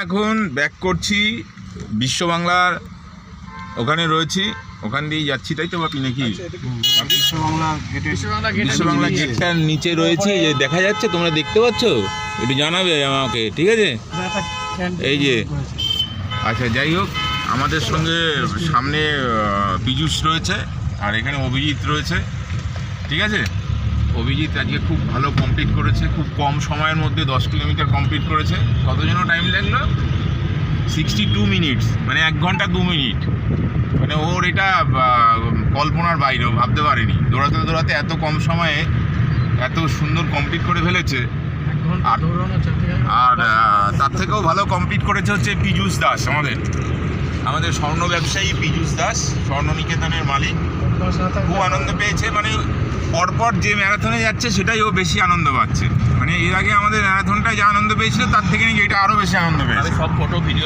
এখন ব্যাক করছি বিশ্ব বাংলার ওখানে রয়েছি, ওখান দিয়েই যাচ্ছি, তাই তো বাপি নাকি? বিশ্ব বাংলা গেটটার নিচে রয়েছি, যে দেখা যাচ্ছে, তোমরা দেখতে পাচ্ছ? একটু জানাবে আমাকে, ঠিক আছে? এই যে আচ্ছা, যাই হোক, আমাদের সঙ্গে সামনে পীযূষ রয়েছে আর এখানে অভিজিৎ রয়েছে, ঠিক আছে? অভিজিৎ আজকে খুব ভালো কমপ্লিট করেছে, খুব কম সময়ের মধ্যে 10 কিলোমিটার কমপ্লিট করেছে। কত যেন টাইম লাগলো? 62 মিনিটস, মানে 1 ঘন্টা 2 মিনিট। মানে ওর এটা কল্পনার বাইরেও, ভাবতে পারেনি দৌড়াতে দৌড়াতে এত কম সময়ে এত সুন্দর কমপ্লিট করে ফেলেছে। আর তার থেকেও ভালো কমপ্লিট করেছে হচ্ছে পীযূষ দাস, আমাদের স্বর্ণ ব্যবসায়ী পীযূষ দাস, স্বর্ণনিকেতনের মালিক। খুব আনন্দ পেয়েছে, মানে পরপর যে ম্যারাথনে যাচ্ছে সেটাই ও বেশি আনন্দ পাচ্ছে। মানে এর আগে আমাদের ম্যারাথনটায় যা আনন্দ পেয়েছিল তার থেকে নাকি এটা আরও বেশি আনন্দ পেয়েছে। সব ফটো ভিডিও